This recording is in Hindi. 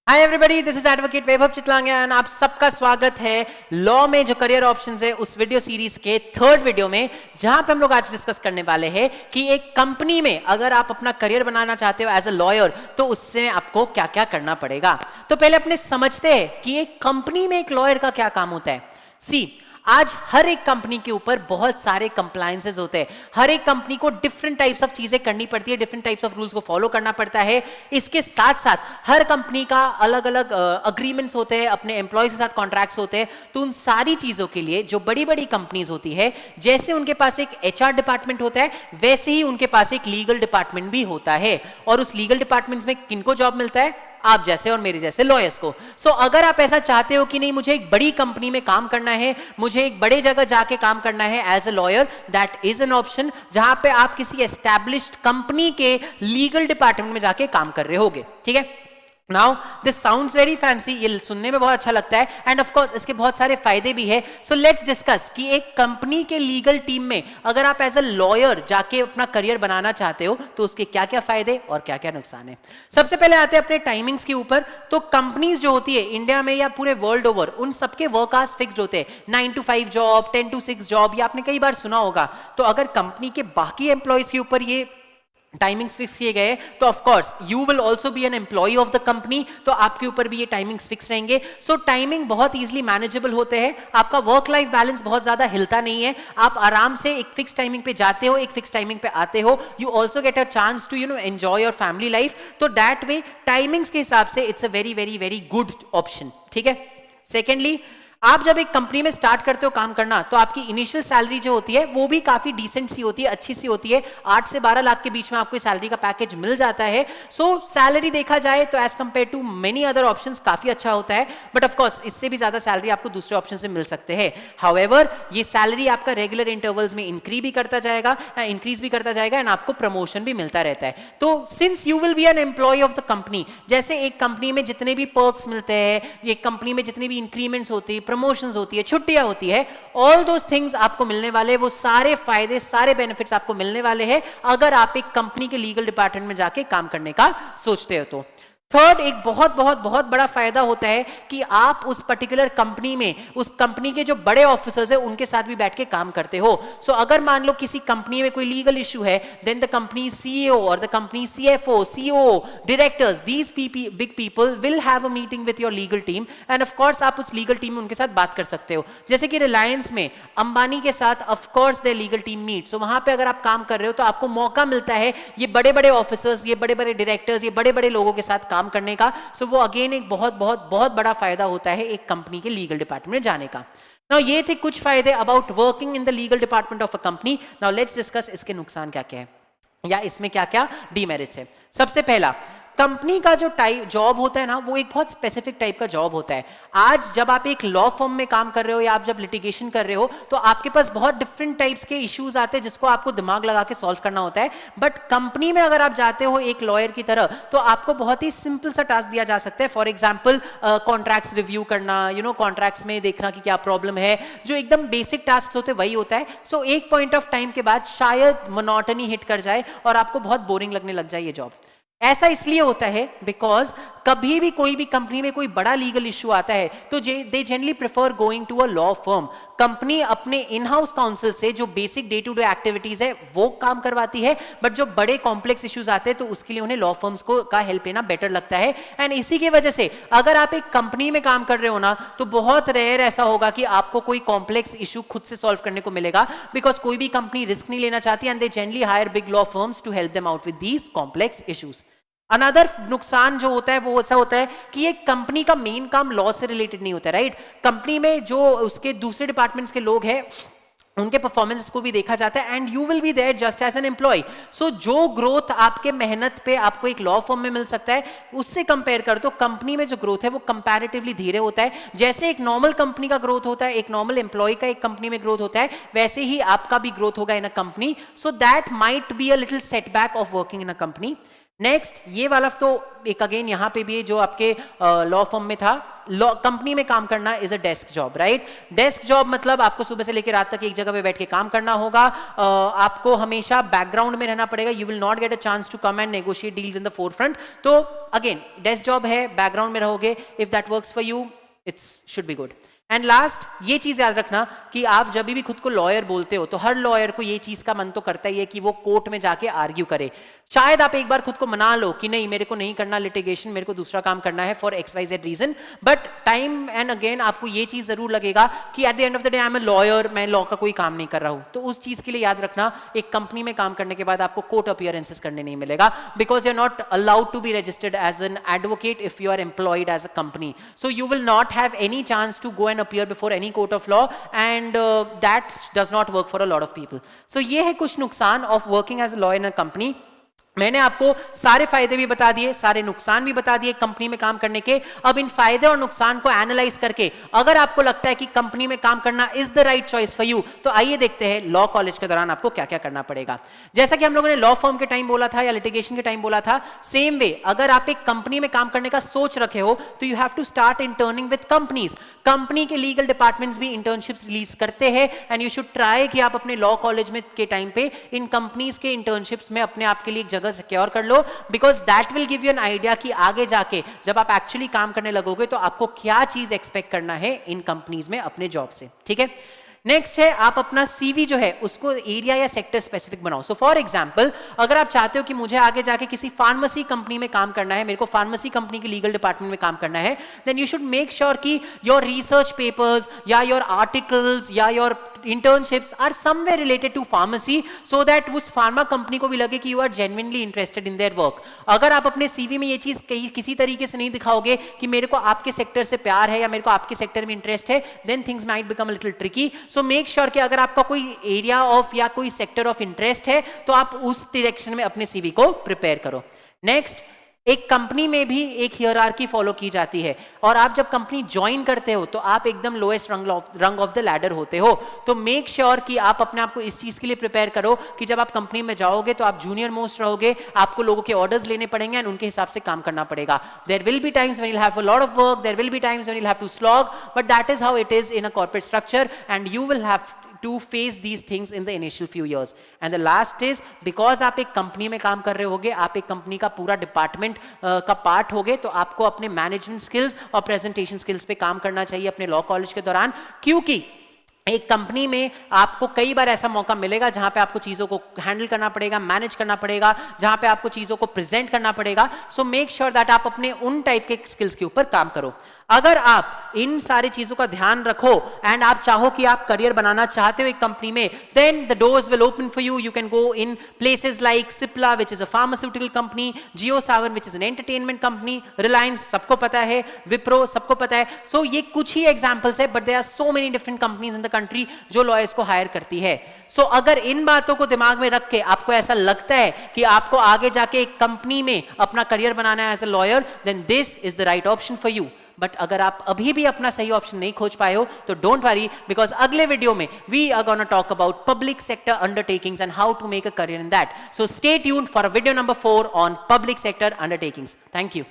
Hi everybody, this is advocate Vaibhav Chitlangia and आप सबका स्वागत है लॉ में जो करियर ऑप्शंस है उस वीडियो सीरीज के थर्ड वीडियो में, जहां पे हम लोग आज डिस्कस करने वाले हैं कि एक कंपनी में अगर आप अपना करियर बनाना चाहते हो एज अ लॉयर तो उससे आपको क्या क्या करना पड़ेगा। तो पहले अपने समझते हैं कि एक कंपनी में एक लॉयर का क्या काम होता है। सी, आज हर एक कंपनी के ऊपर बहुत सारे कंप्लायंसेस होते हैं। हर एक कंपनी को डिफरेंट टाइप्स ऑफ चीजें करनी पड़ती है, डिफरेंट टाइप्स ऑफ रूल्स को फॉलो करना पड़ता है। इसके साथ साथ हर कंपनी का अलग अलग अग्रीमेंट्स होते हैं, अपने एम्प्लॉयज के साथ कॉन्ट्रैक्ट्स होते हैं। तो उन सारी चीजों के लिए जो बड़ी बड़ी कंपनीज होती है, जैसे उनके पास एक एचआर डिपार्टमेंट होता है, वैसे ही उनके पास एक लीगल डिपार्टमेंट भी होता है। और उस लीगल डिपार्टमेंट में किनको जॉब मिलता है? आप जैसे और मेरे जैसे लॉयर्स को। सो अगर आप ऐसा चाहते हो कि नहीं, मुझे एक बड़ी कंपनी में काम करना है, मुझे एक बड़े जगह जाके काम करना है as a lawyer, that is an option जहां पे आप किसी एस्टैब्लिश्ड कंपनी के लीगल डिपार्टमेंट में जाके काम कर रहे होगे। ठीक है, now this sounds very fancy, ये सुनने में बहुत अच्छा लगता है एंड ऑफ कोर्स इसके बहुत सारे फायदे भी है। सो लेट्स डिस्कस कि एक कंपनी के लीगल टीम में अगर आप एज अ लॉयर जाके अपना करियर बनाना चाहते हो तो उसके क्या क्या फायदे और क्या क्या नुकसान है। सबसे पहले आते हैं अपने टाइमिंग्स के ऊपर। तो कंपनीज जो होती है इंडिया में या पूरे वर्ल्ड ओवर, उन सबके वर्क आवर्स फिक्स्ड होते हैं। 9 to 5 जॉब, 10 to 6 जॉब, ये आपने कई बार सुना होगा। तो अगर कंपनी के बाकी एम्प्लॉयज के ऊपर ये टाइमिंग्स फिक्स किए गए तो of course you will also be an employee of the company, तो आपके ऊपर भी ये टाइमिंग्स फिक्स रहेंगे। सो टाइमिंग बहुत इजीली मैनेजेबल होते हैं, आपका वर्क लाइफ बैलेंस बहुत ज्यादा हिलता नहीं है, आप आराम से एक फिक्स टाइमिंग पे जाते हो, एक फिक्स टाइमिंग पे आते हो। You also get a chance to enjoy your family life. तो दैट वे टाइमिंग्स के हिसाब से it's a very very very good option. ठीक है, सेकेंडली, आप जब एक कंपनी में स्टार्ट करते हो काम करना तो आपकी इनिशियल सैलरी जो होती है वो भी काफी डिसेंट सी होती है, अच्छी सी होती है। 8 से 12 लाख के बीच में आपको सैलरी का पैकेज मिल जाता है। सो सैलरी देखा जाए तो as compare to many other options काफी अच्छा होता है, बट ऑफ कोर्स इससे भी ज्यादा सैलरी आपको दूसरे ऑप्शन से मिल सकते हैं। हाउएवर ये सैलरी आपका रेगुलर इंटरवल्स में इंक्रीज भी करता जाएगा एंड आपको प्रमोशन भी मिलता रहता है। तो since you will be an employee of the company, जैसे एक कंपनी में जितने भी पर्क्स मिलते हैं, एक कंपनी में जितनी भी इंक्रीमेंट्स होती है, प्रमोशंस होती है, छुट्टियां होती है, ऑल दोस थिंग्स आपको मिलने वाले, वो सारे फायदे, सारे बेनिफिट्स आपको मिलने वाले हैं अगर आप एक कंपनी के लीगल डिपार्टमेंट में जाके काम करने का सोचते हो तो। थर्ड, एक बहुत बहुत बहुत बड़ा फायदा होता है कि आप उस पर्टिकुलर कंपनी में, उस कंपनी के जो बड़े ऑफिसर्स हैं उनके साथ भी बैठ के काम करते हो। सो अगर मान लो किसी कंपनी में कोई लीगल इशू है, देन द कंपनी सीईओ और the company CFO, CO, directors, these big people will have a meeting with your legal team end of course आप उस लीगल टीम में उनके साथ बात कर सकते हो। जैसे कि रिलायंस में अंबानी के साथ of course their legal team meet. So वहां पे अगर आप काम कर रहे हो तो आपको मौका मिलता है ये बड़े बड़े ऑफिसर्स, ये बड़े बड़े डायरेक्टर्स, ये बड़े बड़े लोगों के साथ काम करने का। सो वो अगेन एक बहुत बहुत बहुत बड़ा फायदा होता है एक कंपनी के लीगल डिपार्टमेंट में जाने का। नाउ ये थे कुछ फायदे about working in the legal department of a company. Now let's discuss इसके नुकसान क्या क्या है या इसमें क्या क्या डीमेरिट्स है। सबसे पहला, कंपनी का जो टाइप जॉब होता है ना, वो एक बहुत स्पेसिफिक टाइप का जॉब होता है। आज जब आप एक लॉ फर्म में काम कर रहे हो या आप जब लिटिगेशन कर रहे हो तो आपके पास बहुत डिफरेंट टाइप्स के इश्यूज आते हैं जिसको आपको दिमाग लगा के सॉल्व करना होता है। बट कंपनी में अगर आप जाते हो एक लॉयर की तरह तो आपको बहुत ही सिंपल सा टास्क दिया जा सकता है। फॉर एग्जाम्पल कॉन्ट्रैक्ट्स रिव्यू करना, कॉन्ट्रैक्ट्स में देखना कि क्या प्रॉब्लम है, जो एकदम बेसिक टास्क होते हैं वही होता है। सो एक पॉइंट ऑफ टाइम के बाद शायद मोनोटनी हिट कर जाए और आपको बहुत बोरिंग लगने लग जाए ये जॉब। ऐसा इसलिए होता है बिकॉज कभी भी कोई भी कंपनी में कोई बड़ा लीगल इश्यू आता है तो they generally prefer going to a law firm. Company अपने इन हाउस काउंसिल से जो basic day to day activities है वो काम करवाती है, बट जो बड़े कॉम्प्लेक्स इश्यूज आते हैं तो उसके लिए उन्हें लॉ फर्म्स को का हेल्प लेना बेटर लगता है। एंड इसी की वजह से अगर आप एक कंपनी में काम कर रहे हो ना तो बहुत रेयर ऐसा होगा कि आपको कोई कॉम्प्लेक्स इशू खुद से सॉल्व करने को मिलेगा, बिकॉज कोई भी कंपनी रिस्क नहीं लेना चाहती and they generally hire big law firms to help them out with these complex issues. Another नुकसान जो होता है वो ऐसा होता है कि एक कंपनी का मेन काम लॉ से रिलेटेड नहीं होता, राइट। कंपनी में जो उसके दूसरे डिपार्टमेंट्स के लोग हैं उनके परफॉर्मेंस को भी देखा जाता है and you will be there just as an employ. So जो ग्रोथ आपके मेहनत पे आपको एक लॉ फर्म में मिल सकता है उससे कंपेयर कर तो कंपनी में जो ग्रोथ है वो कंपैरेटिवली धीरे होता है। जैसे एक नॉर्मल कंपनी का ग्रोथ होता है, एक नॉर्मल एम्प्लॉय का एक कंपनी में ग्रोथ होता है, वैसे ही आपका भी ग्रोथ होगा in a company. So that might be a little setback of working in a company. Next ये वाला तो एक अगेन यहां पे भी जो आपके लॉ फर्म में था, लॉ कंपनी में काम करना is a desk job, right. Desk job मतलब आपको सुबह से लेकर रात तक एक जगह पे बैठ के काम करना होगा, आपको हमेशा बैकग्राउंड में रहना पड़ेगा, you will not get a chance to come and negotiate deals in the forefront. तो अगेन डेस्क जॉब है, बैकग्राउंड में रहोगे, if that works for you it's should be good. And last ये चीज याद रखना कि आप जब भी खुद को लॉयर बोलते हो तो हर लॉयर को ये चीज का मन तो करता ही है कि वो कोर्ट में जाके आर्ग्यू करे। शायद आप एक बार खुद को मना लो कि नहीं मेरे को नहीं करना लिटिगेशन, मेरे को दूसरा काम करना है for XYZ reason, but time and again आपको ये चीज जरूर लगेगा कि at the end of the day I am a lawyer, मैं लॉ का कोई काम नहीं कर रहा हूं। तो उस चीज के लिए याद रखना एक कंपनी में काम करने के बाद आपको कोर्ट अपीयरेंसेस करने नहीं मिलेगा, because you are not allowed to be registered as an advocate if you are employed as a company. So you will not have any chance to go and appear before any court of law, and that does not work for a lot of people. So ये है कुछ नुकसान of working as a lawyer in a company. मैंने आपको सारे फायदे भी बता दिए, सारे नुकसान भी बता दिए कंपनी में काम करने के। अब इन फायदे और नुकसान को एनालाइज करके अगर आपको लगता है कि कंपनी में काम करना is the right choice for you, तो आइए देखते हैं लॉ कॉलेज के दौरान आपको क्या क्या करना पड़ेगा। जैसा कि हम लोगों ने लॉ फर्म के टाइम बोला था या लिटिगेशन के टाइम बोला था, सेम वे अगर आप एक कंपनी में काम करने का सोच रखे हो तो you have to start interning with companies. Company के लीगल डिपार्टमेंट्स भी इंटर्नशिप्स रिलीज करते हैं, एंड यू शुड ट्राई कि आप अपने लॉ कॉलेज में के टाइम पे इन कंपनीज के इंटर्नशिप्स में अपने आप के लिए एक जगह सिक्योर कर लो, because that will give you an idea कि आगे जाके जब आप एक्चुअली काम करने लगोगे तो आपको क्या चीज एक्सपेक्ट करना है इन कंपनीज में अपने जॉब से, ठीक है। नेक्स्ट है आप अपना सीवी जो है उसको एरिया या सेक्टर स्पेसिफिक बनाओ। सो फॉर एग्जांपल अगर आप चाहते हो कि मुझे आगे जाके किसी फार्मेसी कंपनी में काम करना है, मेरे को फार्मेसी कंपनी के लीगल डिपार्टमेंट में काम करना है, then you should make sure कि योर रिसर्च पेपर्स या योर आर्टिकल्स या your internships are somewhere related to pharmacy, so that उस फार्मा कंपनी को भी लगे कि you are genuinely interested in their work. अगर आप अपने सीवी में ये चीज किसी तरीके से नहीं दिखाओगे कि मेरे को आपके सेक्टर से प्यार है या मेरे को आपके सेक्टर में इंटरेस्ट है, then things might become a little tricky. So make sure कि अगर आपका कोई एरिया ऑफ या कोई सेक्टर ऑफ इंटरेस्ट है तो आप उस डायरेक्शन में अपने सीवी को प्रिपेयर करो। नेक्स्ट, एक कंपनी में भी एक हियरार्की फॉलो की जाती है, और आप जब कंपनी ज्वाइन करते हो तो आप एकदम लोएस्ट रंग ऑफ द लैडर होते हो। तो मेक श्योर कि आप अपने आप को इस चीज के लिए प्रिपेयर करो कि जब आप कंपनी में जाओगे तो आप जूनियर मोस्ट रहोगे, आपको लोगों के ऑर्डर्स लेने पड़ेंगे एंड उनके हिसाब से काम करना पड़ेगा। There will be times when you have a lot of work, there will be times when you have to slog, but that is how it is in a corporate structure, and you will have to face these things in the initial few years. And the last is, because आप एक कंपनी में काम कर रहे होगे, आप एक कंपनी का पूरा डिपार्टमेंट का पार्ट होगे, तो आपको अपने मैनेजमेंट स्किल्स और प्रेजेंटेशन स्किल्स पे काम करना चाहिए अपने लॉ कॉलेज के दौरान, क्योंकि एक कंपनी में आपको कई बार ऐसा मौका मिलेगा जहां पे आपको चीजों को हैंडल करना पड़ेगा, मैनेज करना पड़ेगा, जहां पे आपको चीजों को प्रेजेंट करना पड़ेगा। सो मेक श्योर दैट आप अपने उन टाइप के स्किल्स के ऊपर काम करो। अगर आप इन सारी चीजों का ध्यान रखो एंड आप चाहो कि आप करियर बनाना चाहते हो एक कंपनी में, then the doors will open for you. You can go in places like Cipla which is a pharmaceutical company, JioSaavn which is an entertainment company, Reliance सबको पता है, विप्रो सबको पता है। सो ये कुछ ही एग्जांपल्स है, but there are so many different companies in the country जो लॉयर्स को हायर करती है। सो अगर इन बातों को दिमाग में रख के आपको ऐसा लगता है कि आपको आगे जाके एक कंपनी में अपना करियर बनाना है as a lawyer, then this is the right option for you. But अगर आप अभी भी अपना सही ऑप्शन नहीं खोज पाए हो तो डोंट वरी, बिकॉज अगले वीडियो में we are gonna talk about public sector undertakings and how to make a career in that. So stay tuned for video number 4 on public sector undertakings. Thank you.